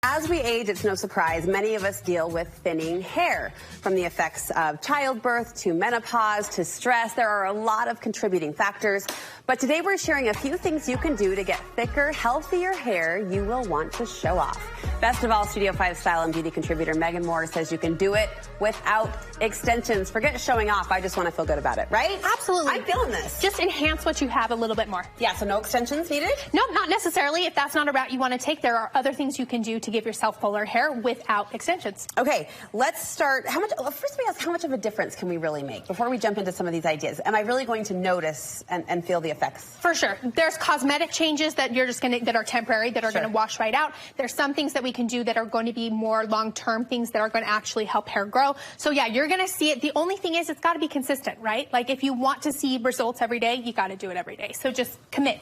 As we age, it's no surprise, many of us deal with thinning hair. From the effects of childbirth to menopause to stress, there are a lot of contributing factors. But today we're sharing a few things you can do to get thicker, healthier hair you will want to show off. Best of all, Studio 5 style and beauty contributor Megan Moore says you can do it without extensions. Forget showing off. I just want to feel good about it, right? Absolutely. I'm feeling this. Just enhance what you have a little bit more. Yeah, so no extensions needed? No, not necessarily. If that's not a route you want to take, there are other things you can do to give yourself fuller hair without extensions. Okay, let's start. First we ask, how much of a difference can we really make before we jump into some of these ideas? Am I really going to notice and feel the effects? For sure. There's cosmetic changes that you're just that are temporary, that are going to wash right out. There's some things that we can do that are going to be more long-term things that are going to actually help hair grow. So yeah, you're going to see it. The only thing is it's got to be consistent, right? Like if you want to see results every day, you got to do it every day. So just commit.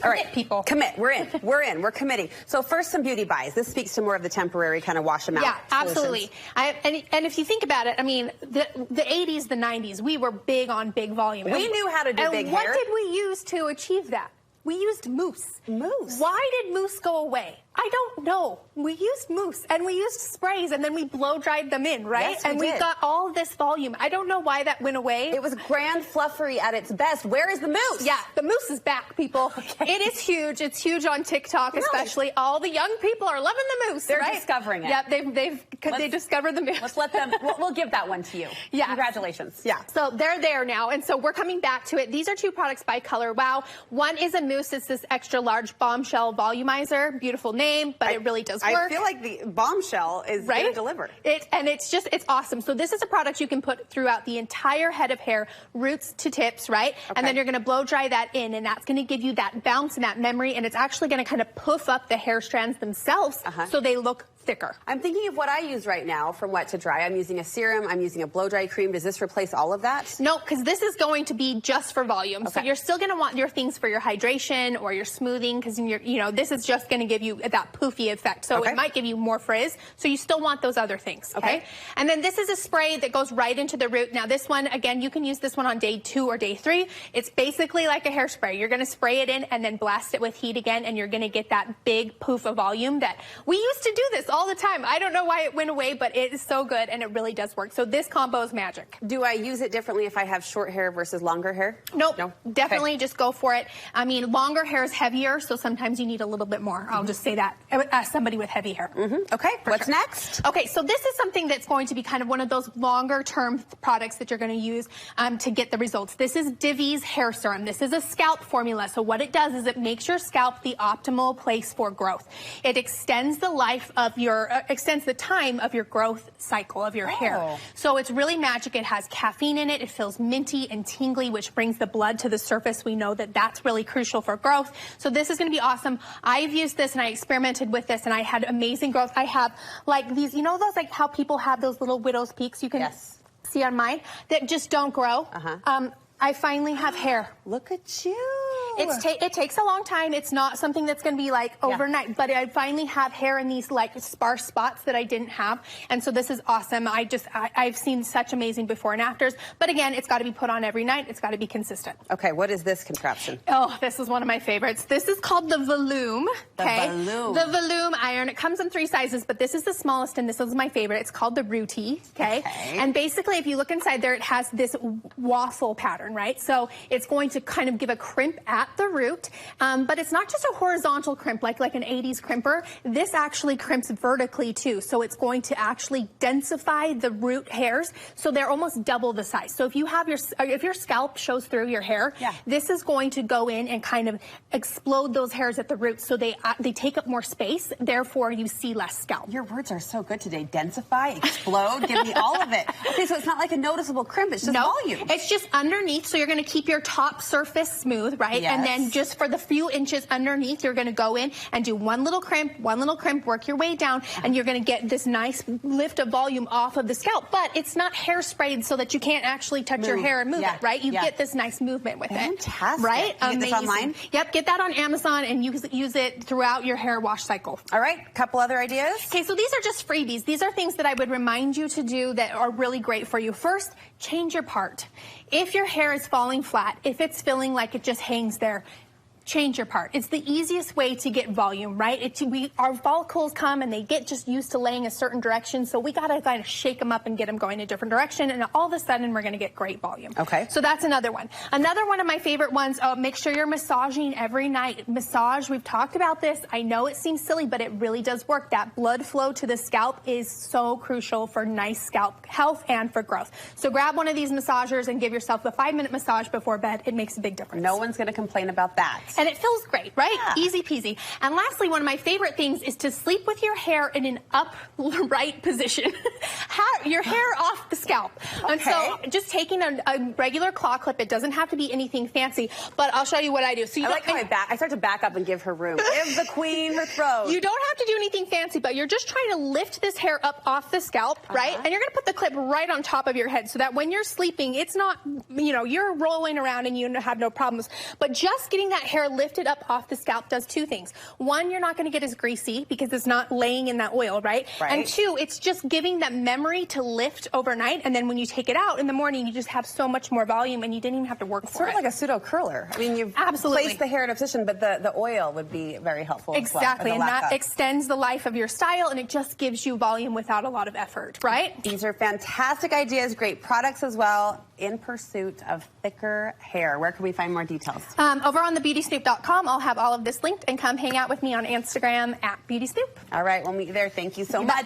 All right, people. Commit. We're in. We're in. We're committing. So first, some beauty buys. This speaks to more of the temporary kind of wash them out. Yeah, absolutely. And if you think about it, I mean, the 80s, the 90s, we were big on big volume. We knew how to do big hair. And what did we use to achieve that? We used mousse. Mousse? Why did mousse go away? I don't know. We used mousse and we used sprays and then we blow dried them in, right? Yes, and we got all this volume. I don't know why that went away. It was grand fluffery at its best. Where is the mousse? Yeah, the mousse is back, people. Okay. It is huge. It's huge on TikTok, especially. All the young people are loving the mousse. They're right? discovering it. Yeah, they discovered the mousse. Let's let them. We'll give that one to you. Yeah. Congratulations. Yeah. So they're there now, and so we're coming back to it. These are two products by Color Wow. One is a mousse. It's this extra large bombshell volumizer. Beautiful name, but it really does work. I feel like the bombshell is going to deliver. It's awesome. So this is a product you can put throughout the entire head of hair, roots to tips, right? Okay. And then you're going to blow dry that in, and that's going to give you that bounce and that memory, and it's actually going to kind of poof up the hair strands themselves so they look thicker. I'm thinking of what I use right now from wet to dry. I'm using a serum. I'm using a blow dry cream. Does this replace all of that? No, because this is going to be just for volume. Okay. So you're still going to want your things for your hydration or your smoothing, because this is just going to give you that poofy effect. So it might give you more frizz. So you still want those other things. Okay. And then this is a spray that goes right into the root. Now this one, again, you can use this one on day 2 or day 3. It's basically like a hairspray. You're going to spray it in and then blast it with heat again, and you're going to get that big poof of volume that we used to do this all the time. I don't know why it went away, but it is so good, and it really does work. So this combo is magic. Do I use it differently if I have short hair versus longer hair? Nope. No. Definitely just go for it. I mean, longer hair is heavier, so sometimes you need a little bit more. I'll just say that as somebody with heavy hair. Okay. What's next? Okay, so this is something that's going to be kind of one of those longer-term products that you're going to use to get the results. This is Divi's Hair Serum. This is a scalp formula. So what it does is it makes your scalp the optimal place for growth. It extends the life of your extends the time of your growth cycle of your hair. So it's really magic. It has caffeine in it. It feels minty and tingly, which brings the blood to the surface. We know that that's really crucial for growth. So this is going to be awesome. I've used this and I experimented with this and I had amazing growth. I have like these, you know those like how people have those little widow's peaks you can see on mine that just don't grow? I finally have hair. Look at you. It takes a long time. It's not something that's going to be like overnight, but I finally have hair in these like sparse spots that I didn't have. And so this is awesome. I've seen such amazing before and afters, but again, it's got to be put on every night. It's got to be consistent. Okay. What is this contraption? Oh, this is one of my favorites. This is called the Volume. Okay. The Volume iron. It comes in 3 sizes, but this is the smallest and this is my favorite. It's called the Rootie. Okay. And basically if you look inside there, it has this waffle pattern, right? So it's going to kind of give a crimp at the root, but it's not just a horizontal crimp like an 80s crimper. This actually crimps vertically too, so it's going to actually densify the root hairs, so they're almost double the size. So if you have if your scalp shows through your hair, this is going to go in and kind of explode those hairs at the roots, so they take up more space. Therefore, you see less scalp. Your words are so good today. Densify, explode, give me all of it. Okay, so it's not like a noticeable crimp. It's just volume. It's just underneath, so you're going to keep your top surface smooth, right? And then just for the few inches underneath, you're going to go in and do one little crimp, work your way down, and you're going to get this nice lift of volume off of the scalp. But it's not hairsprayed so that you can't actually touch your hair and move it, right? You get this nice movement with it. Fantastic. Right? You get this online? Yep, get that on Amazon and use it throughout your hair wash cycle. All right, a couple other ideas? Okay, so these are just freebies. These are things that I would remind you to do that are really great for you. First, change your part. If your hair is falling flat, if it's feeling like it just hangs there, change your part. It's the easiest way to get volume, right? Our follicles come and they get just used to laying a certain direction, so we gotta kind of shake them up and get them going a different direction, and all of a sudden we're gonna get great volume. Okay. So that's another one. Another one of my favorite ones, make sure you're massaging every night. Massage, we've talked about this. I know it seems silly, but it really does work. That blood flow to the scalp is so crucial for nice scalp health and for growth. So grab one of these massagers and give yourself a 5-minute massage before bed. It makes a big difference. No one's gonna complain about that. And it feels great, right? Yeah. Easy peasy. And lastly, one of my favorite things is to sleep with your hair in an upright position. Your hair off the scalp. Okay. And so just taking a regular claw clip, it doesn't have to be anything fancy, but I'll show you what I do. So I like how I start to back up and give her room. Give the queen her throat. You don't have to do anything fancy, but you're just trying to lift this hair up off the scalp, right? And you're going to put the clip right on top of your head so that when you're sleeping, it's not, you're rolling around and you have no problems. But just getting that hair lifted up off the scalp does two things. One, you're not going to get as greasy because it's not laying in that oil, right? And two, it's just giving that memory to lift overnight, and then when you take it out in the morning, you just have so much more volume and you didn't even have to work for it. Sort of like a pseudo curler. I mean, you've placed the hair in a position, but the oil would be very helpful Exactly, as well, and that extends the life of your style, and it just gives you volume without a lot of effort, right? These are fantastic ideas, great products as well, in pursuit of thicker hair. Where can we find more details? Over on thebeautysnoop.com, I'll have all of this linked, and come hang out with me on Instagram @BeautySnoop. All right, we'll meet you there. Thank you so much.